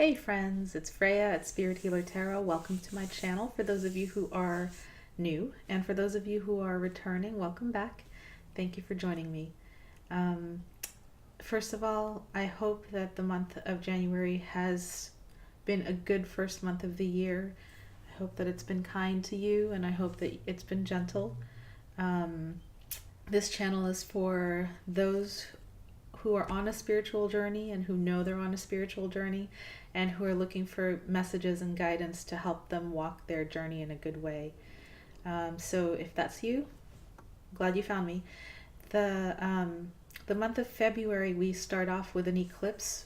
Hey friends, it's Freya at Spirit Healer Tarot. Welcome to my channel. For those of you who are new, and for those of you who are returning, welcome back. Thank you for joining me. First of all, I hope that the month of January has been a good first month of the year. I hope that it's been kind to you, and I hope that it's been gentle. This channel is for those who are on a spiritual journey and who know they're on a spiritual journey and who are looking for messages and guidance to help them walk their journey in a good way. So if that's you, glad you found me. The month of February, we start off with an eclipse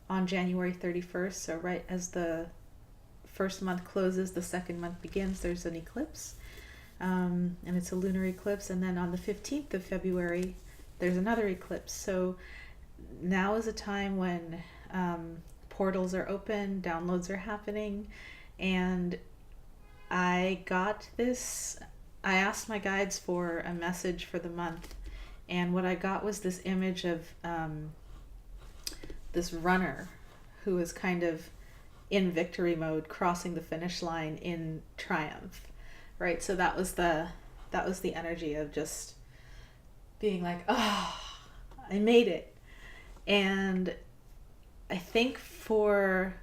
on January 31st. So right as the first month closes, the second month begins, there's an eclipse. And it's a lunar eclipse. And then on the 15th of February, there's another eclipse. So now is a time when portals are open, downloads are happening, and I asked my guides for a message for the month, and what I got was this image of this runner who is kind of in victory mode, crossing the finish line in triumph, right? So that was the energy of just being like, oh, I made it. And I think for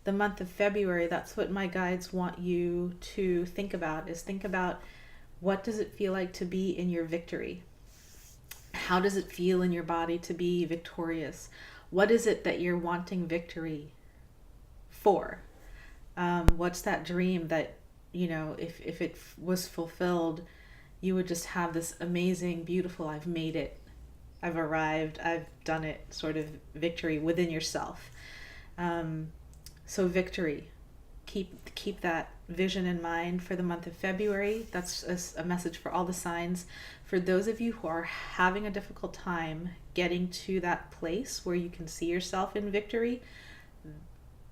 the month of February, that's what my guides want you to think about, is think about, what does it feel like to be in your victory? How does it feel in your body to be victorious? What is it that you're wanting victory for? What's that dream that, if it was fulfilled, you would just have this amazing, beautiful, I've made it, I've arrived, I've done it sort of victory within yourself. So victory, keep that vision in mind for the month of February. That's a message for all the signs. For those of you who are having a difficult time getting to that place where you can see yourself in victory,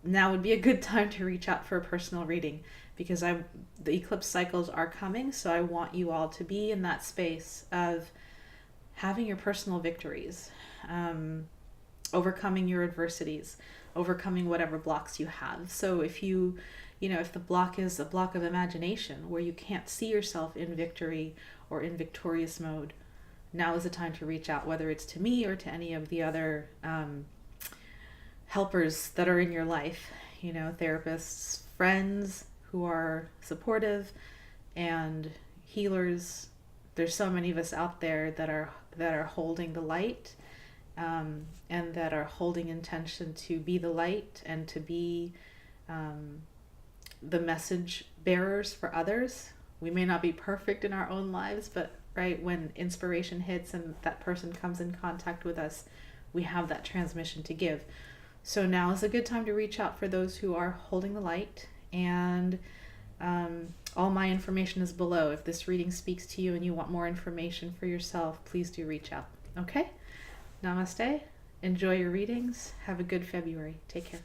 now would be a good time to reach out for a personal reading, because the eclipse cycles are coming, so I want you all to be in that space of having your personal victories, overcoming your adversities, overcoming whatever blocks you have. So if if the block is a block of imagination where you can't see yourself in victory or in victorious mode, now is the time to reach out, whether it's to me or to any of the other helpers that are in your life, therapists, friends who are supportive, and healers. There's so many of us out there that are holding the light, and that are holding intention to be the light and to be the message bearers for others. We may not be perfect in our own lives, but right when inspiration hits and that person comes in contact with us, we have that transmission to give. So now is a good time to reach out for those who are holding the light, and all my information is below. If this reading speaks to you and you want more information for yourself, please do reach out. Okay? Namaste. Enjoy your readings. Have a good February. Take care.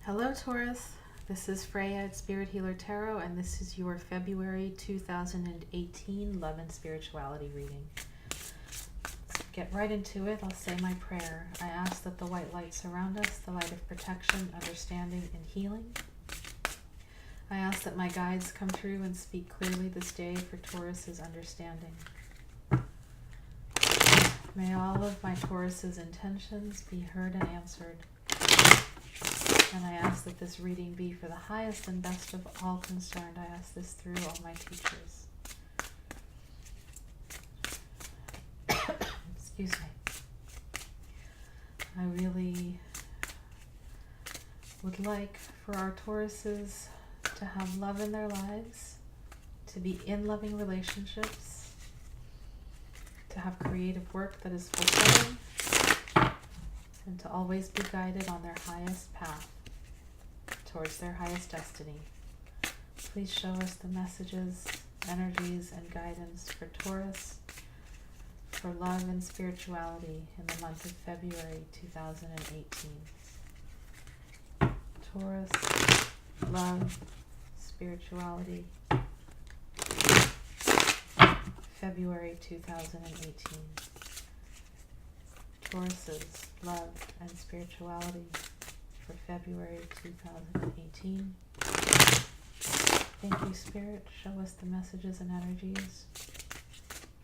Hello, Taurus. This is Freya at Spirit Healer Tarot, and this is your February 2018 Love and Spirituality reading. Let's get right into it. I'll say my prayer. I ask that the white light surround us, the light of protection, understanding, and healing. I ask that my guides come through and speak clearly this day for Taurus's understanding. May all of my Taurus's intentions be heard and answered. And I ask that this reading be for the highest and best of all concerned. I ask this through all my teachers. Excuse me. I really would like for our Tauruses to have love in their lives, to be in loving relationships, to have creative work that is fulfilling, and to always be guided on their highest path towards their highest destiny. Please show us the messages, energies, and guidance for Taurus, for love and spirituality in the month of February 2018. Taurus, love, spirituality, February 2018. Taurus's love and spirituality for February 2018. Thank you, Spirit. Show us the messages and energies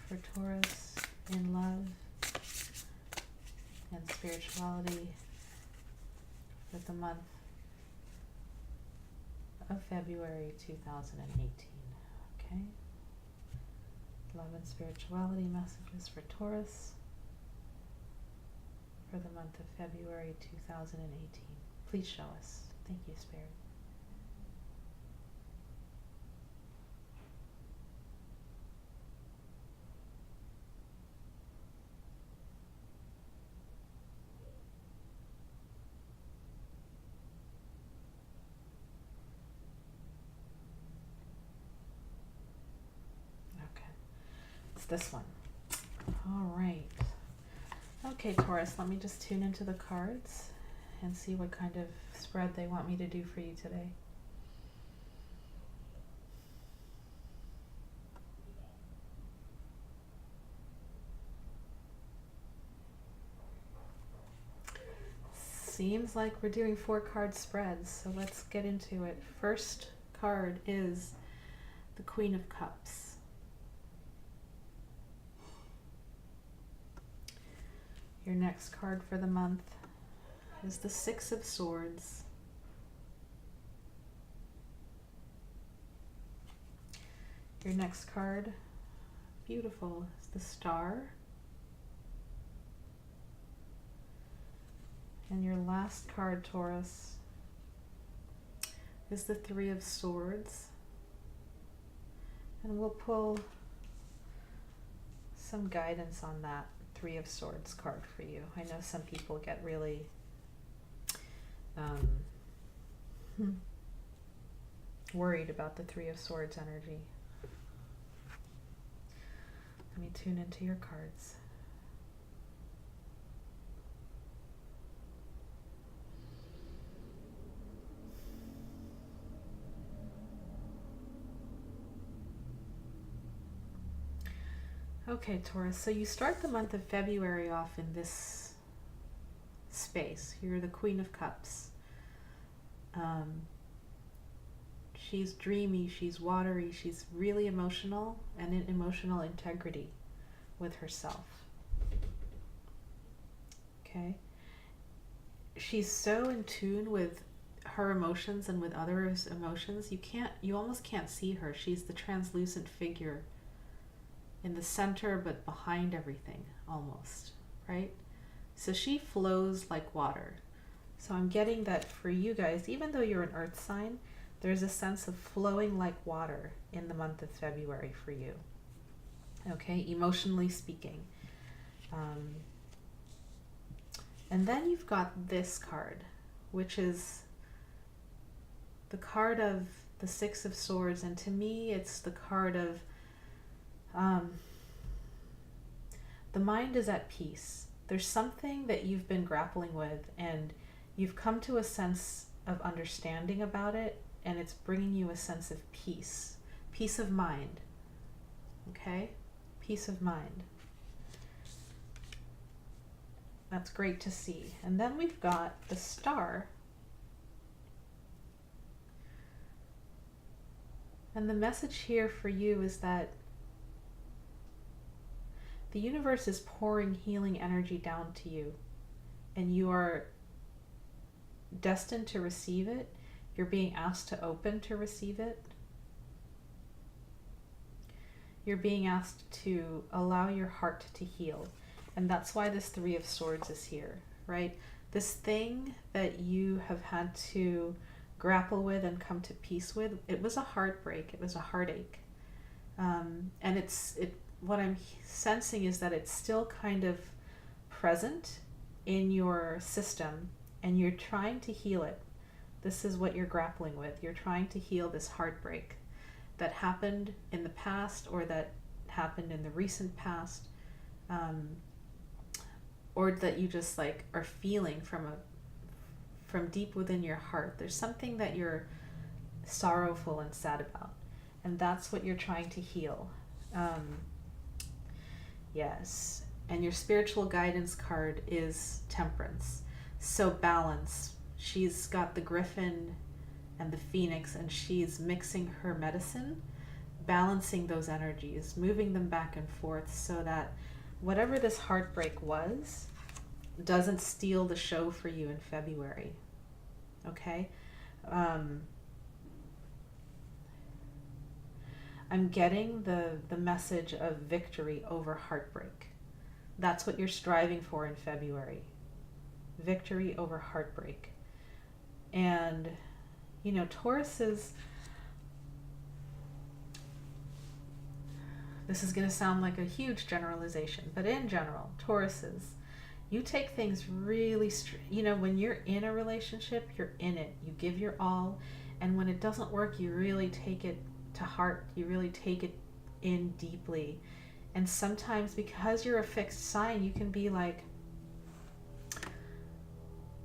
for Taurus in love and spirituality for the month of February 2018. Okay? Love and spirituality messages for Taurus for the month of February 2018. Please show us. Thank you, Spirit. This one. All right. Okay, Taurus, let me just tune into the cards and see what kind of spread they want me to do for you today. Seems like we're doing 4-card spreads, so let's get into it. First card is the Queen of Cups. Your next card for the month is the Six of Swords. Your next card, beautiful, is the Star. And your last card, Taurus, is the Three of Swords. And we'll pull some guidance on that Three of Swords card for you. I know some people get really worried about the Three of Swords energy. Let me tune into your cards. Okay, Taurus, so you start the month of February off in this space. You're the Queen of Cups. She's dreamy, she's watery, she's really emotional and in emotional integrity with herself. Okay? She's so in tune with her emotions and with others' emotions, you almost can't see her. She's the translucent figure in the center but behind everything almost, right? So she flows like water. So I'm getting that for you guys, even though you're an earth sign, there's a sense of flowing like water in the month of February for you. Okay, emotionally speaking. And then you've got this card, which is the card of the Six of Swords, and to me it's the card of the mind is at peace. There's something that you've been grappling with and you've come to a sense of understanding about it, and it's bringing you a sense of peace. Peace of mind. Okay? Peace of mind. That's great to see. And then we've got the Star. And the message here for you is that the universe is pouring healing energy down to you, and you are destined to receive it. You're being asked to open to receive it. You're being asked to allow your heart to heal. And that's why this Three of Swords is here, right? This thing that you have had to grapple with and come to peace with, it was a heartbreak, it was a heartache. And what I'm sensing is that it's still kind of present in your system, and you're trying to heal it. This is what you're grappling with. You're trying to heal this heartbreak that happened in the past, or that happened in the recent past, or that you just like are feeling from deep within your heart. There's something that you're sorrowful and sad about, and that's what you're trying to heal. Yes, and your spiritual guidance card is Temperance. So balance. she's got the griffin and the phoenix, and she's mixing her medicine, balancing those energies, moving them back and forth so that whatever this heartbreak was doesn't steal the show for you in February. Okay? I'm getting the message of victory over heartbreak. That's what you're striving for in February. Victory over heartbreak. And, you know, Taurus is... This is going to sound like a huge generalization, but in general, Tauruses, you take things really, you know, when you're in a relationship, you're in it. You give your all, and when it doesn't work, you really take it to heart. You really take it in deeply. And sometimes, because you're a fixed sign, you can be like,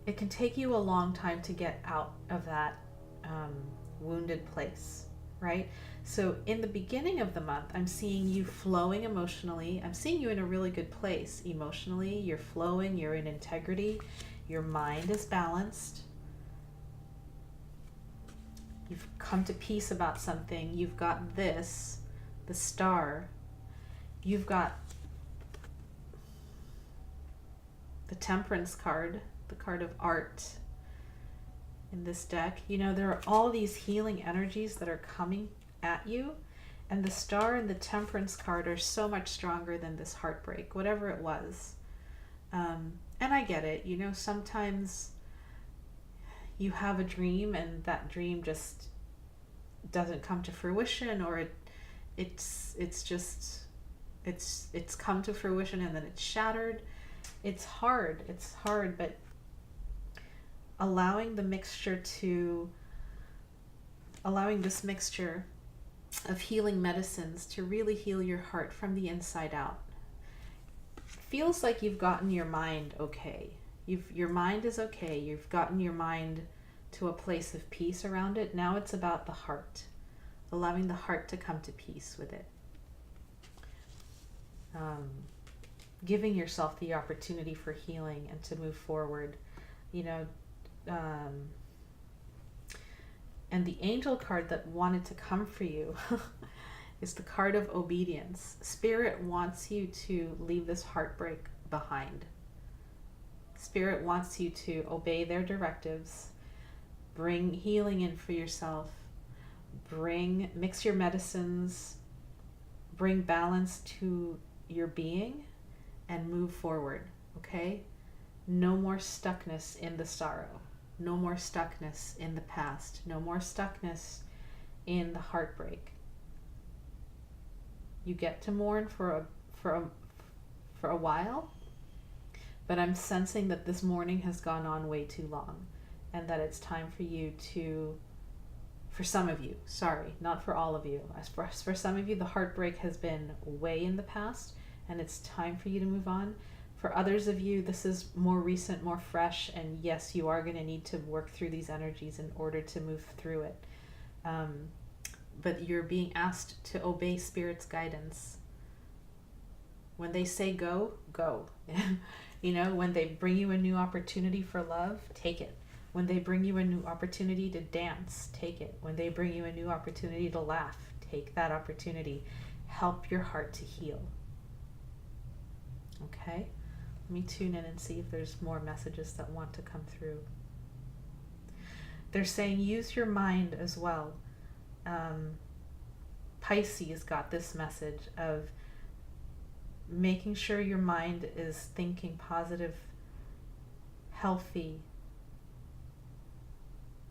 it can take you a long time to get out of that wounded place, right? So in the beginning of the month, I'm seeing you flowing emotionally. I'm seeing you in a really good place emotionally. You're flowing, you're in integrity, your mind is balanced. You've come to peace about something. You've got this, the star. You've got the Temperance card, the card of art in this deck. You know, there are all these healing energies that are coming at you, and the star and the Temperance card are so much stronger than this heartbreak, whatever it was. And I get it, you know, sometimes you have a dream and that dream just doesn't come to fruition, or it's come to fruition and then it's shattered. It's hard, but allowing this mixture of healing medicines to really heal your heart from the inside out. Feels like you've gotten your mind okay. Your mind is okay. You've gotten your mind to a place of peace around it. Now it's about the heart, allowing the heart to come to peace with it. Giving yourself the opportunity for healing and to move forward, you know. And the angel card that wanted to come for you is the card of obedience. Spirit wants you to leave this heartbreak behind. Spirit wants you to obey their directives, bring healing in for yourself, mix your medicines, bring balance to your being, and move forward, okay? No more stuckness in the sorrow. No more stuckness in the past. No more stuckness in the heartbreak. You get to mourn for a while, but I'm sensing that this mourning has gone on way too long, and that it's time for you to, for some of you, sorry, not for all of you. For some of you, the heartbreak has been way in the past, and it's time for you to move on. For others of you, this is more recent, more fresh, and yes, you are going to need to work through these energies in order to move through it. But you're being asked to obey Spirit's guidance. When they say go, go. You know, when they bring you a new opportunity for love, take it. When they bring you a new opportunity to dance, take it. When they bring you a new opportunity to laugh, take that opportunity. Help your heart to heal. Okay? Let me tune in and see if there's more messages that want to come through. They're saying use your mind as well. Pisces got this message of making sure your mind is thinking positive, healthy,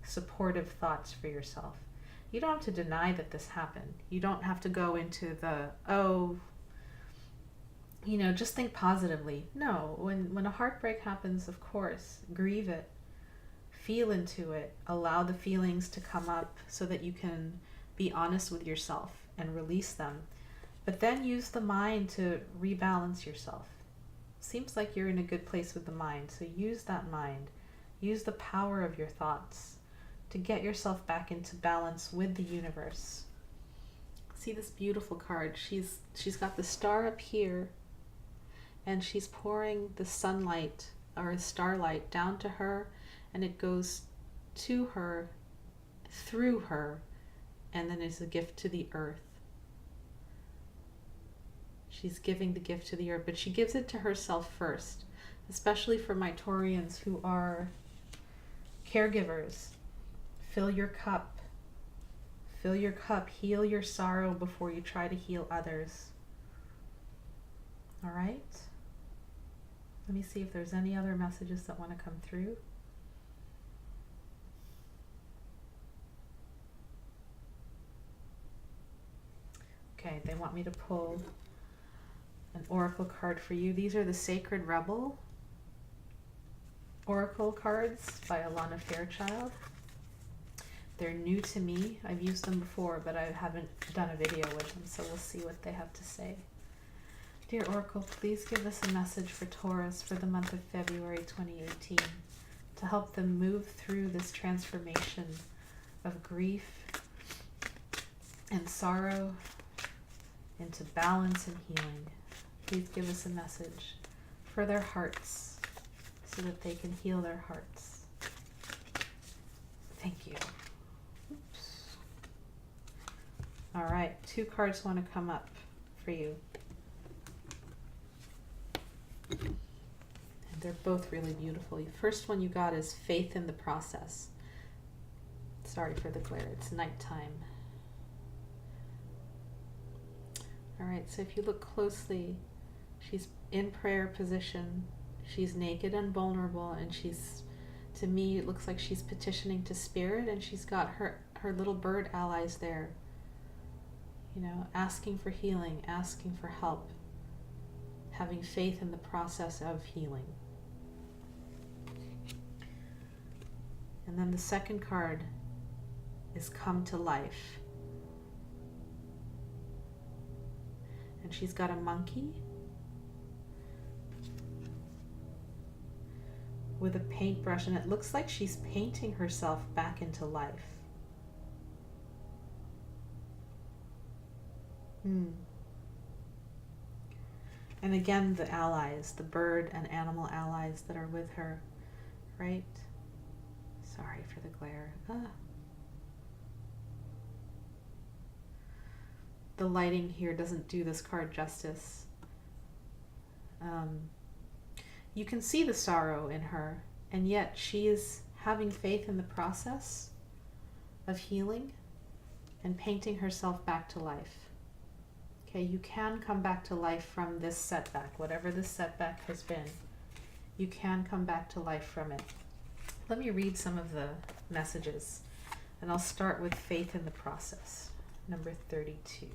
supportive thoughts for yourself. You don't have to deny that this happened. You don't have to go into you know, just think positively. No, when a heartbreak happens, of course, grieve it, feel into it, allow the feelings to come up so that you can be honest with yourself and release them. But then use the mind to rebalance yourself. Seems like you're in a good place with the mind, so use that mind. Use the power of your thoughts to get yourself back into balance with the universe. See this beautiful card? She's got the star up here, and she's pouring the sunlight or starlight down to her, and it goes to her, through her, and then is a gift to the earth. She's giving the gift to the earth, but she gives it to herself first, especially for my Taurians who are caregivers. Fill your cup. Fill your cup. Heal your sorrow before you try to heal others. All right? Let me see if there's any other messages that want to come through. Okay, they want me to pull an oracle card for you. These are the Sacred Rebel oracle cards by Alana Fairchild. They're new to me. I've used them before, but I haven't done a video with them, so we'll see what they have to say. Dear Oracle, please give us a message for Taurus for the month of February 2018 to help them move through this transformation of grief and sorrow into balance and healing. Please give us a message for their hearts so that they can heal their hearts. Thank you. Oops. All right, 2 cards want to come up for you. And they're both really beautiful. The first one you got is Faith in the Process. Sorry for the glare, it's nighttime. All right, so if you look closely, she's in prayer position. She's naked and vulnerable, and she's, to me, it looks like she's petitioning to Spirit, and she's got her little bird allies there, you know, asking for healing, asking for help, having faith in the process of healing. And then the second card is Come to Life. And she's got a monkey with a paintbrush, and it looks like she's painting herself back into life. And again, the allies, the bird and animal allies that are with her, right? Sorry for the glare. The lighting here doesn't do this card justice. You can see the sorrow in her, and yet she is having faith in the process of healing and painting herself back to life. Okay, you can come back to life from this setback, whatever this setback has been. You can come back to life from it. Let me read some of the messages, and I'll start with Faith in the Process, number 32.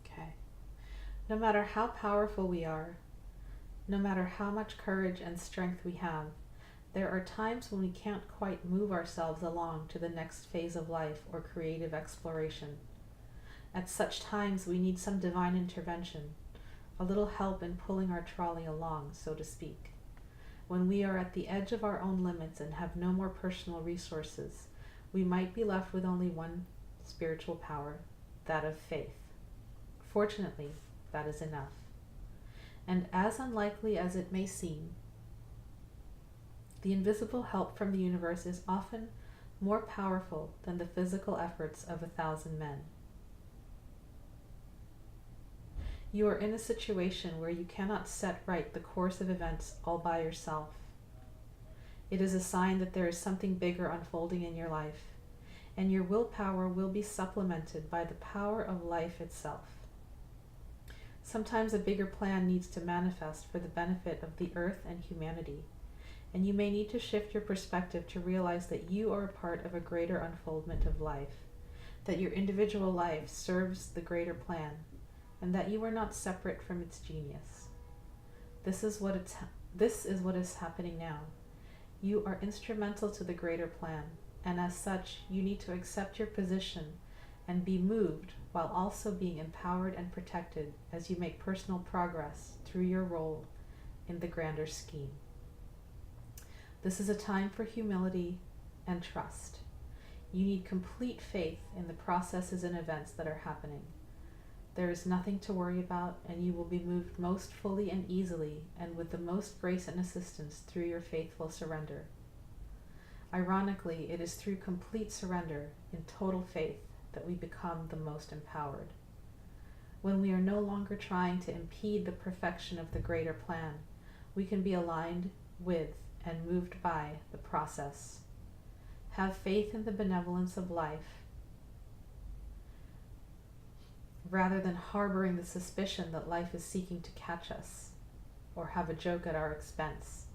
Okay. No matter how powerful we are, no matter how much courage and strength we have, there are times when we can't quite move ourselves along to the next phase of life or creative exploration. At such times, we need some divine intervention, a little help in pulling our trolley along, so to speak. When we are at the edge of our own limits and have no more personal resources, we might be left with only one spiritual power, that of faith. Fortunately, that is enough. And as unlikely as it may seem, the invisible help from the universe is often more powerful than the physical efforts of 1,000 men. You are in a situation where you cannot set right the course of events all by yourself. It is a sign that there is something bigger unfolding in your life, and your willpower will be supplemented by the power of life itself. Sometimes a bigger plan needs to manifest for the benefit of the earth and humanity, and you may need to shift your perspective to realize that you are a part of a greater unfoldment of life, that your individual life serves the greater plan, and that you are not separate from its genius. This is what is happening now. You are instrumental to the greater plan, and as such, you need to accept your position and be moved while also being empowered and protected as you make personal progress through your role in the grander scheme. This is a time for humility and trust. You need complete faith in the processes and events that are happening. There is nothing to worry about, and you will be moved most fully and easily, and with the most grace and assistance through your faithful surrender. Ironically, it is through complete surrender, in total faith, that we become the most empowered. When we are no longer trying to impede the perfection of the greater plan, we can be aligned with and moved by the process. Have faith in the benevolence of life, rather than harboring the suspicion that life is seeking to catch us or have a joke at our expense.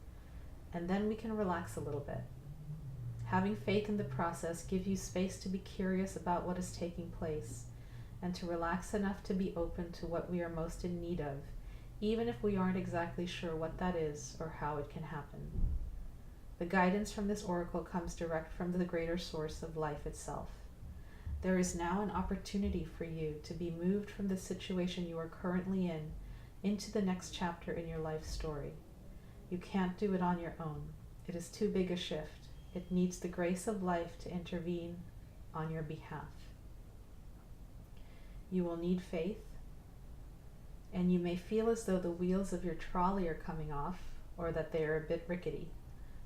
And then we can relax a little bit. Having faith in the process gives you space to be curious about what is taking place and to relax enough to be open to what we are most in need of, even if we aren't exactly sure what that is or how it can happen. The guidance from this oracle comes direct from the greater source of life itself. There is now an opportunity for you to be moved from the situation you are currently in into the next chapter in your life story. You can't do it on your own. It is too big a shift. It needs the grace of life to intervene on your behalf. You will need faith, and you may feel as though the wheels of your trolley are coming off or that they are a bit rickety.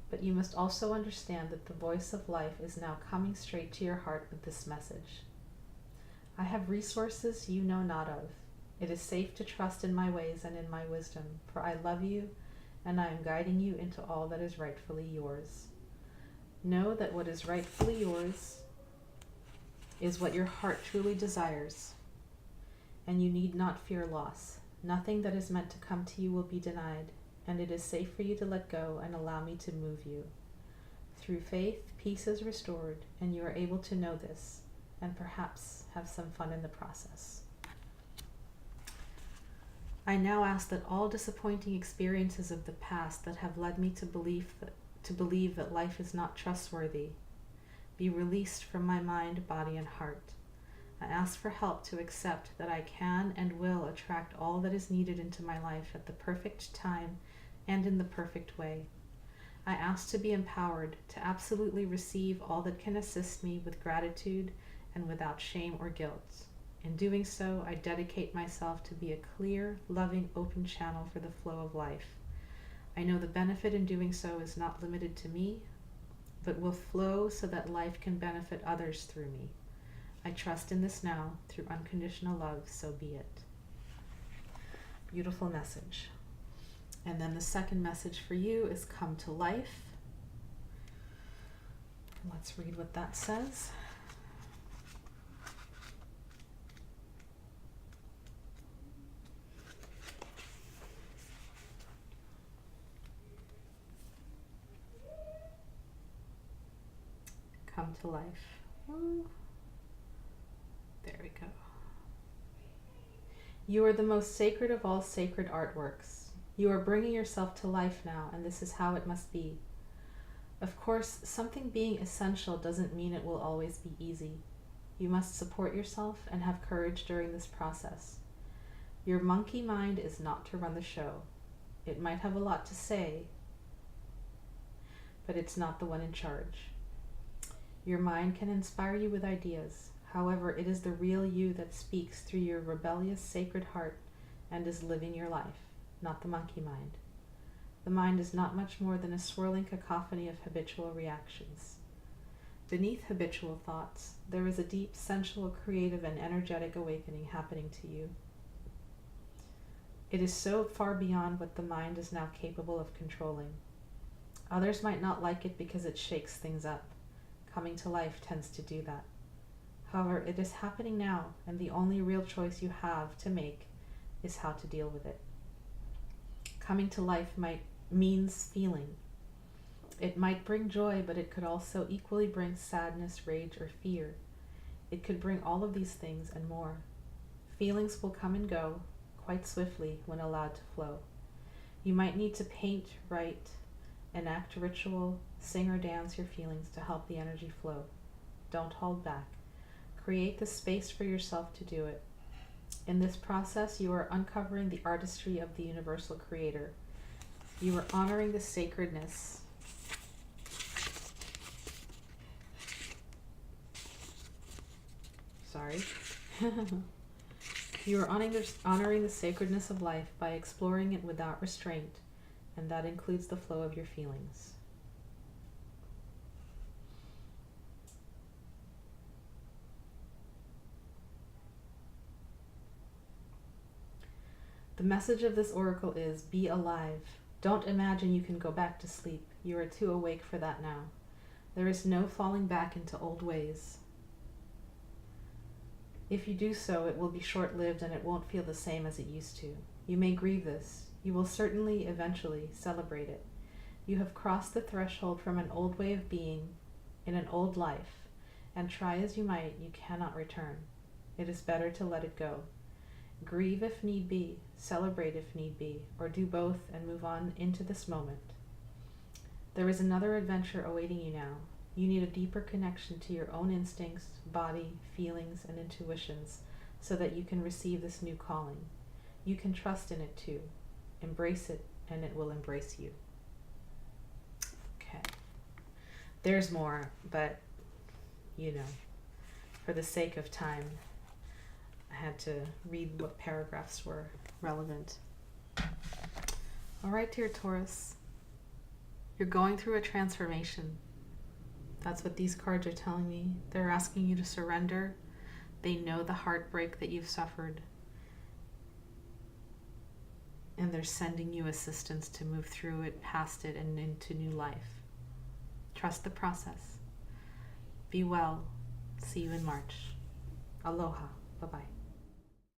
But you must also understand that the voice of life is now coming straight to your heart with this message. I have resources you know not of. It is safe to trust in my ways and in my wisdom, for I love you and I am guiding you into all that is rightfully yours. Know that what is rightfully yours is what your heart truly desires, and you need not fear loss. Nothing that is meant to come to you will be denied, and it is safe for you to let go and allow me to move you. Through faith, peace is restored, and you are able to know this, and perhaps have some fun in the process. I now ask that all disappointing experiences of the past that have led me to believe that life is not trustworthy be released from my mind, body, and heart. I ask for help to accept that I can and will attract all that is needed into my life at the perfect time and in the perfect way. I ask to be empowered to absolutely receive all that can assist me with gratitude and without shame or guilt. In doing so, I dedicate myself to be a clear, loving, open channel for the flow of life. I know the benefit in doing so is not limited to me, but will flow so that life can benefit others through me. I trust in this now through unconditional love, so be it. Beautiful message. And then the second message for you is come to life. Let's read what that says. Come to life. Ooh. There we go. You are the most sacred of all sacred artworks. You are bringing yourself to life now, and this is how it must be. Of course, something being essential doesn't mean it will always be easy. You must support yourself and have courage during this process. Your monkey mind is not to run the show. It might have a lot to say, but it's not the one in charge. Your mind can inspire you with ideas. However, it is the real you that speaks through your rebellious sacred heart and is living your life, not the monkey mind. The mind is not much more than a swirling cacophony of habitual reactions. Beneath habitual thoughts, there is a deep, sensual, creative, and energetic awakening happening to you. It is so far beyond what the mind is now capable of controlling. Others might not like it because it shakes things up. Coming to life tends to do that. However, it is happening now, and the only real choice you have to make is how to deal with it. Coming to life means feeling. It might bring joy, but it could also equally bring sadness, rage, or fear. It could bring all of these things and more. Feelings will come and go quite swiftly when allowed to flow. You might need to paint, write, enact a ritual, sing or dance your feelings to help the energy flow. Don't hold back. Create the space for yourself to do it. In this process, you are uncovering the artistry of the universal creator. You are honoring the sacredness You are honoring the sacredness of life by exploring it without restraint, and that includes the flow of your feelings. The message of this oracle is, be alive. Don't imagine you can go back to sleep. You are too awake for that now. There is no falling back into old ways. If you do so, it will be short-lived and it won't feel the same as it used to. You may grieve this. You will certainly, eventually, celebrate it. You have crossed the threshold from an old way of being in an old life, and try as you might, you cannot return. It is better to let it go. Grieve if need be, celebrate if need be, or do both and move on into this moment. There is another adventure awaiting you now. You need a deeper connection to your own instincts, body, feelings, and intuitions so that you can receive this new calling. You can trust in it too. Embrace it, and it will embrace you. Okay. There's more, but, for the sake of time, I had to read what paragraphs were relevant. All right, dear Taurus. You're going through a transformation. That's what these cards are telling me. They're asking you to surrender. They know the heartbreak that you've suffered. And they're sending you assistance to move through it, past it, and into new life. Trust the process. Be well. See you in March. Aloha. Bye-bye.